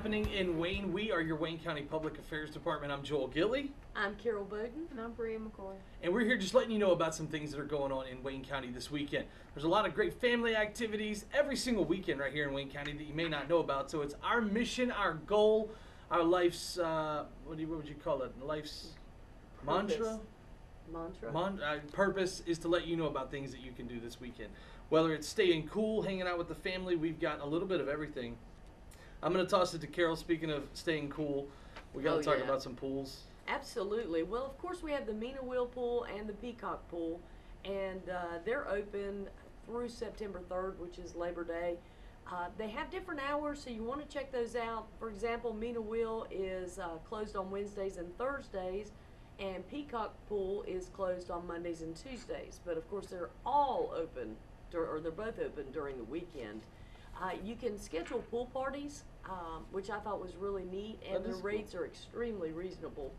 happening in Wayne. We are your Wayne County Public Affairs Department. I'm Joel Gilley. I'm Carol Bowden. And I'm Bria McCoy. And we're here just letting you know about some things that are going on in Wayne County this weekend. There's a lot of great family activities every single weekend right here in Wayne County that you may not know about. So it's our mission, our goal, our life's, what would you call it? Life's mantra? Purpose is to let you know about things that you can do this weekend. Whether it's staying cool, hanging out with the family, we've got a little bit of everything. I'm going to toss it to Carol. Speaking of staying cool, we got to talk about some pools. Absolutely. Well, of course, we have the Mena Wheel Pool and the Peacock Pool, and they're open through September 3rd, which is Labor Day. They have different hours, so you want to check those out. For example, Mena Wheel is closed on Wednesdays and Thursdays, and Peacock Pool is closed on Mondays and Tuesdays. But, of course, they're all open, or they're both open during the weekend. You can schedule pool parties, which I thought was really neat, and the rates are extremely reasonable.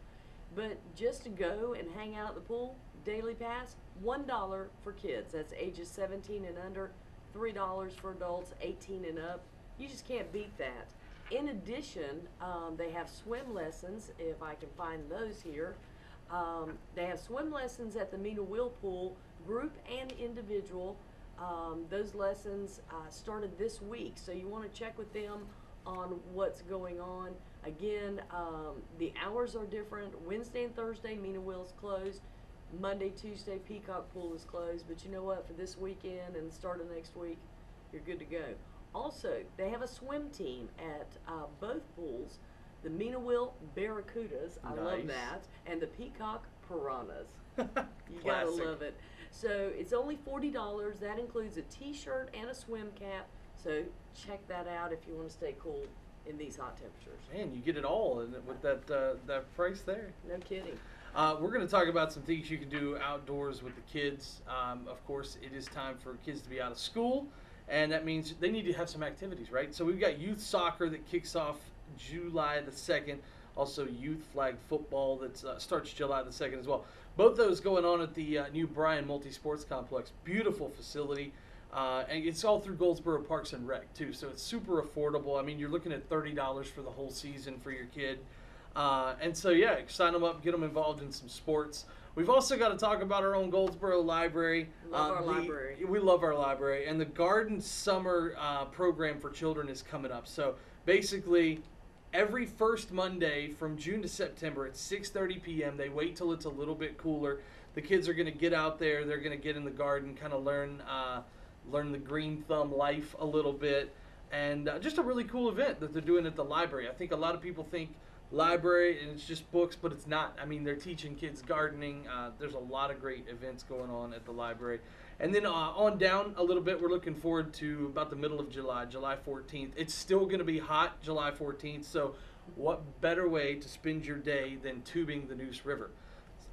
But just to go and hang out at the pool, daily pass, $1 for kids. That's ages 17 and under, $3 for adults 18 and up. You just can't beat that. In addition, they have swim lessons, if I can find those here. They have swim lessons at the Mena Wheel Pool, group and individual. Those lessons started this week, so you want to check with them on what's going on. Again, the hours are different. Wednesday and Thursday, Mena Wheel's closed. Monday, Tuesday, Peacock Pool is closed. But you know what? For this weekend and the start of next week, you're good to go. Also, they have a swim team at both pools. The Mena Wheel Barracudas, I love that, and the Peacock Piranhas. You gotta love it. So it's only $40. That includes a t-shirt and a swim cap. So check that out if you want to stay cool in these hot temperatures. Man, you get it all with that price there. No kidding. We're going to talk about some things you can do outdoors with the kids. Of course, it is time for kids to be out of school, and that means they need to have some activities, right? So we've got youth soccer that kicks off July the 2nd. Also, youth flag football that starts July the 2nd as well. Both those going on at the new Bryan Multi-Sports Complex. Beautiful facility. And it's all through Goldsboro Parks and Rec, too. So it's super affordable. I mean, you're looking at $30 for the whole season for your kid. And so, yeah, sign them up, get them involved in some sports. We've also got to talk about our own Goldsboro Library. Love our library. We love our library. And the Garden Summer program for children is coming up. So basically, every first Monday from June to September at 6:30 p.m. They wait till it's a little bit cooler. The kids are going to get out there. They're going to get in the garden, kind of learn the green thumb life a little bit. And just a really cool event that they're doing at the library. I think a lot of people think library and it's just books, but it's not. I mean, they're teaching kids gardening. There's a lot of great events going on at the library. And then on down a little bit, we're looking forward to about the middle of July, July 14th. It's still going to be hot July 14th, so what better way to spend your day than tubing the Neuse River?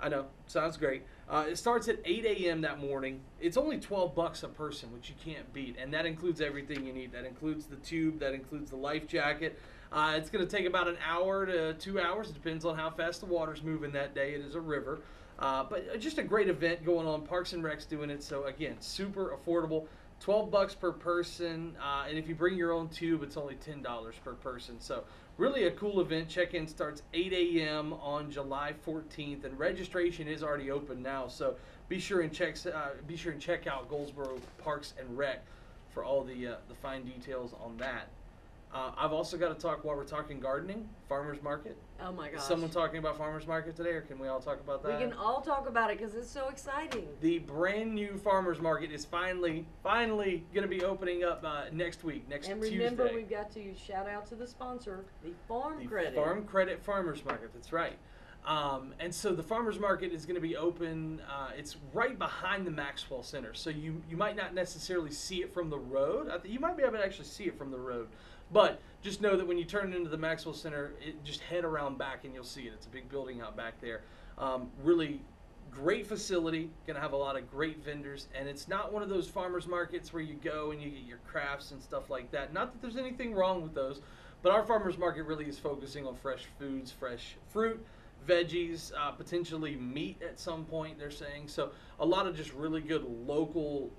I know, sounds great. It starts at 8 a.m. that morning. It's only $12 a person, which you can't beat, and that includes everything you need. That includes the tube, that includes the life jacket. It's going to take about an hour to 2 hours. It depends on how fast the water's moving that day. It is a river. But just a great event going on. Parks and Rec's doing it. So, again, super affordable. $12 per person. And if you bring your own tube, it's only $10 per person. So, really a cool event. Check-in starts 8 a.m. on July 14th. And registration is already open now. So, be sure and check out Goldsboro Parks and Rec for all the fine details on that. I've also got to talk, while we're talking gardening, farmers market. Oh my gosh. Is someone talking about farmers market today, or can we all talk about that? We can all talk about it because it's so exciting. The brand new farmers market is finally going to be opening up next week, next Tuesday. And remember, we've got to shout out to the sponsor, the Farm Credit. Farm Credit Farmers Market, that's right. And so the farmers market is going to be open. It's right behind the Maxwell Center, so you might not necessarily see it from the road. You might be able to actually see it from the road. But just know that when you turn into the Maxwell Center, just head around back and you'll see it. It's a big building out back there. Really great facility, going to have a lot of great vendors. And it's not one of those farmers markets where you go and you get your crafts and stuff like that. Not that there's anything wrong with those, but our farmers market really is focusing on fresh foods, fresh fruit, veggies, potentially meat at some point, they're saying. So a lot of just really good local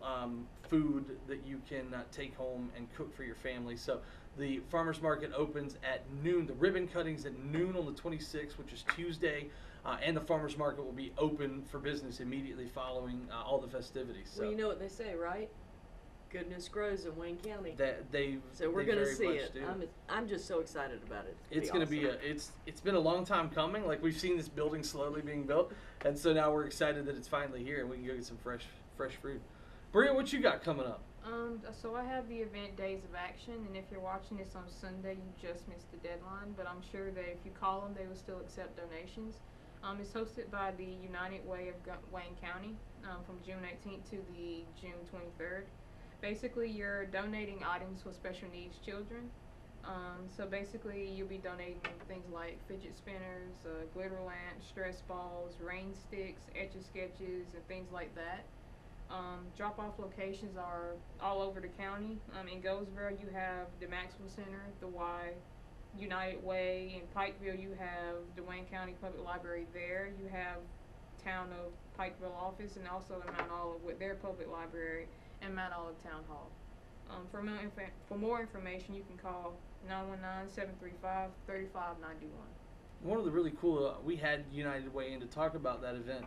food that you can take home and cook for your family. So The farmers market opens at noon. The ribbon cutting's at noon on the 26th, which is Tuesday, and the farmers market will be open for business immediately following all the festivities. So Well, you know what they say, right? Goodness grows in Wayne County. that So we're they going to very see much it. do. I'm just so excited about it. It's going to be it's been a long time coming. Like, we've seen this building slowly being built, and so now we're excited that it's finally here and we can go get some fresh fruit. Bria, what you got coming up? So I have the event Days of Action, and if you're watching this on Sunday, you just missed the deadline, but I'm sure that if you call them, they will still accept donations. It's hosted by the United Way of Wayne County from June 18th to the June 23rd. Basically, you're donating items for special needs children. So basically, you'll be donating things like fidget spinners, glitter lamps, stress balls, rain sticks, Etch-a-Sketches, and things like that. Drop-off locations are all over the county. In Goldsboro, you have the Maxwell Center, the Y, United Way. In Pikeville, you have the Wayne County Public Library there. You have Town of Pikeville office, and also the Mount Olive with their public library and Mount Olive Town Hall. For more information, you can call 919-735-3591. One of the really cool, we had United Way in to talk about that event.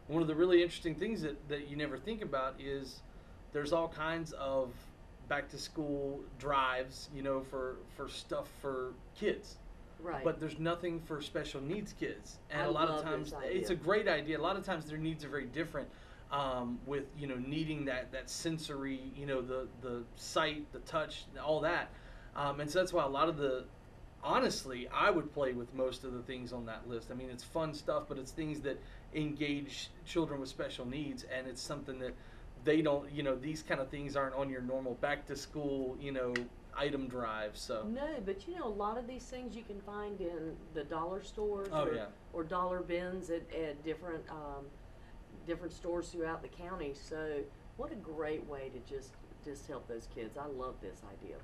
One of the really interesting things that you never think about is there's all kinds of back to school drives, for stuff for kids. Right. But there's nothing for special needs kids. And I a lot of love times this idea. it's a great idea. A lot of times their needs are very different. With needing that sensory, the sight, the touch, all that, and so that's why a lot of honestly, I would play with most of the things on that list. I mean, it's fun stuff, but it's things that engage children with special needs, and it's something that they don't, these kind of things aren't on your normal back to school, item drive. So No, but a lot of these things you can find in the dollar stores Oh, or, yeah. or dollar bins at different stores throughout the county. So what a great way to just help those kids. I love this idea.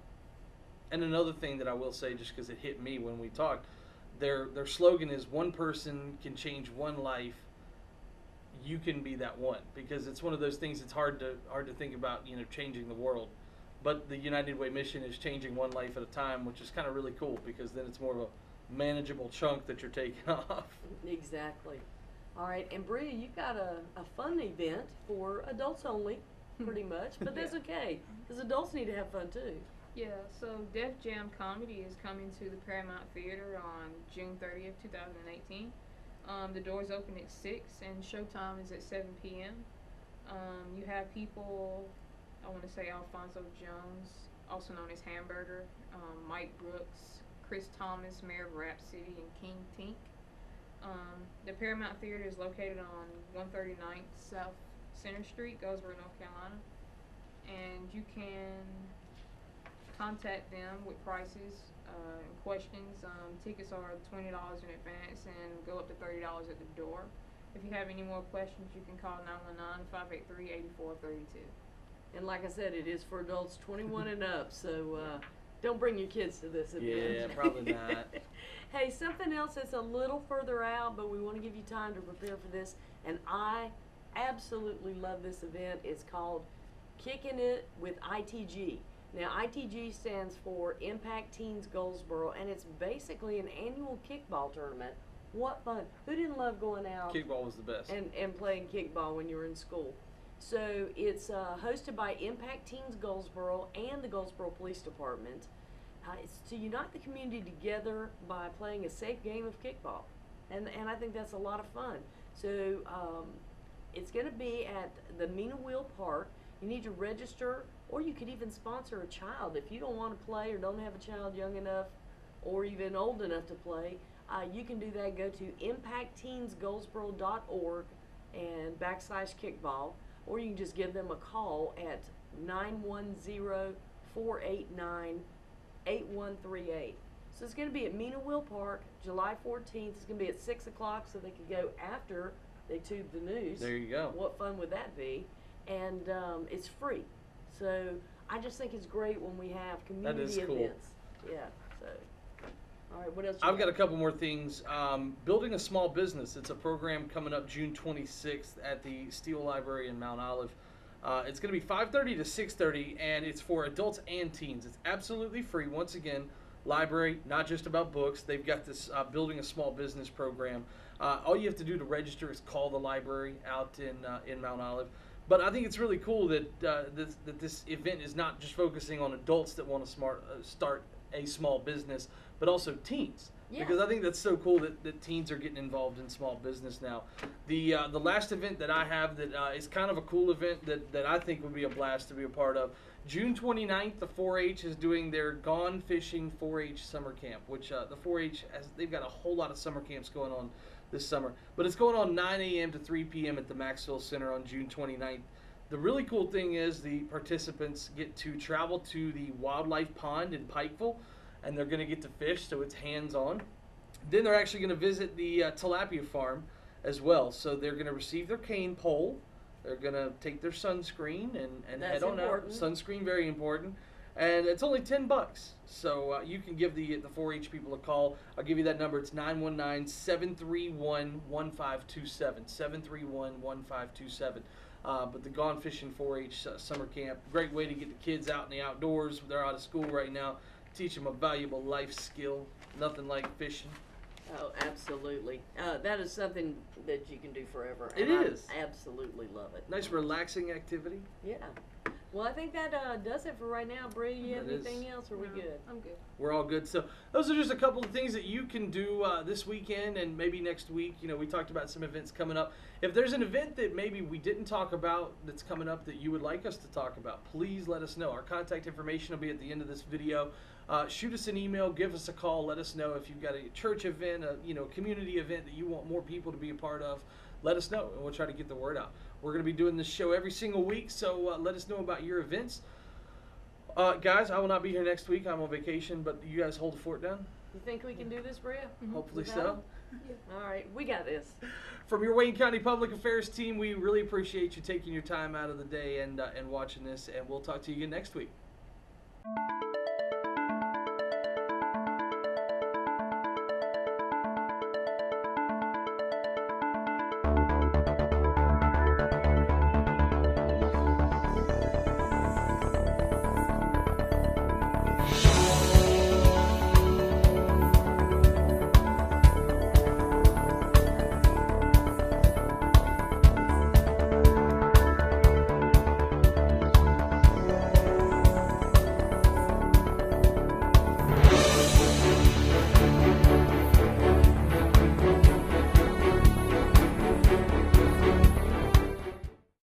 And another thing that I will say, just because it hit me when we talked, their slogan is "One person can change one life. You can be that one." Because it's one of those things. It's hard to think about, changing the world. But the United Way mission is changing one life at a time, which is kind of really cool because then it's more of a manageable chunk that you're taking off. Exactly. All right, and Bria, you've got a fun event for adults only, pretty much, but that's okay, because adults need to have fun too. Yeah, so Def Jam Comedy is coming to the Paramount Theater on June 30th, 2018. The doors open at 6 and showtime is at 7 p.m. You have people, I want to say Alfonso Jones, also known as Hamburger, Mike Brooks, Chris Thomas, Mayor of Rap City, and King Tink. The Paramount Theater is located on 139th South Center Street, Goldsboro, North Carolina. And you can contact them with prices and questions. Tickets are $20 in advance and go up to $30 at the door. If you have any more questions, you can call 919-583-8432. And like I said, it is for adults 21 and up, so don't bring your kids to this event. Yeah, probably not. Hey, something else that's a little further out, but we want to give you time to prepare for this, and I absolutely love this event. It's called Kicking It with ITG. Now, ITG stands for Impact Teens Goldsboro, and it's basically an annual kickball tournament. What fun. Who didn't love going out Kickball was the best. and playing kickball when you were in school? So it's hosted by Impact Teens Goldsboro and the Goldsboro Police Department. It's to unite the community together by playing a safe game of kickball. And I think that's a lot of fun. So it's going to be at the Mina Wheel Park. You need to register, or you could even sponsor a child. If you don't want to play or don't have a child young enough or even old enough to play, you can do that. Go to impactteensgoldsboro.org and /kickball, or you can just give them a call at 910-489-8138. So it's going to be at Mina Wheel Park, July 14th. It's going to be at 6 o'clock, so they can go after they tube the news. There you go. What fun would that be? And it's free. So I just think it's great when we have community is cool. events. Yeah, so. All right, what else? I've got a couple more things. Building a small business. It's a program coming up June 26th at the Steele Library in Mount Olive. It's going to be 5:30 to 6:30, and it's for adults and teens. It's absolutely free. Once again, library, not just about books. They've got this building a small business program. All you have to do to register is call the library out in Mount Olive. But I think it's really cool that this event is not just focusing on adults that want to start a small business, but also teens. Yeah. Because I think that's so cool that teens are getting involved in small business now. The last event that I have that is kind of a cool event that I think would be a blast to be a part of. June 29th, the 4-H is doing their Gone Fishing 4-H summer camp, which the 4-H they've got a whole lot of summer camps going on this summer. But it's going on 9 a.m. to 3 p.m. at the Maxwell Center on June 29th. The really cool thing is the participants get to travel to the wildlife pond in Pikeville, and they're going to get to fish, so it's hands-on. Then they're actually going to visit the tilapia farm as well. So they're going to receive their cane pole. They're going to take their sunscreen and That's head on important. out. Sunscreen, very important. And it's only $10. So you can give the 4-H people a call. I'll give you that number. It's 919-731-1527. 731-1527. But the Gone Fishing 4-H summer camp, great way to get the kids out in the outdoors. They're out of school right now. Teach them a valuable life skill. Nothing like fishing. Oh, absolutely. That is something that you can do forever. It and is. I absolutely love it. Nice relaxing activity. Yeah. Well, I think that does it for right now. Bree, you have That is. anything else? Or are we No, good? I'm good. We're all good. So those are just a couple of things that you can do this weekend and maybe next week. You know, we talked about some events coming up. If there's an event that maybe we didn't talk about that's coming up that you would like us to talk about, please let us know. Our contact information will be at the end of this video. Shoot us an email, give us a call, let us know if you've got a church event, a community event that you want more people to be a part of. Let us know, and we'll try to get the word out. We're going to be doing this show every single week, so let us know about your events. Guys, I will not be here next week. I'm on vacation, but you guys hold the fort down. You think we can do this, Bria? Hopefully Without so. them? All right, we got this. From your Wayne County Public Affairs team, we really appreciate you taking your time out of the day and watching this, and we'll talk to you again next week.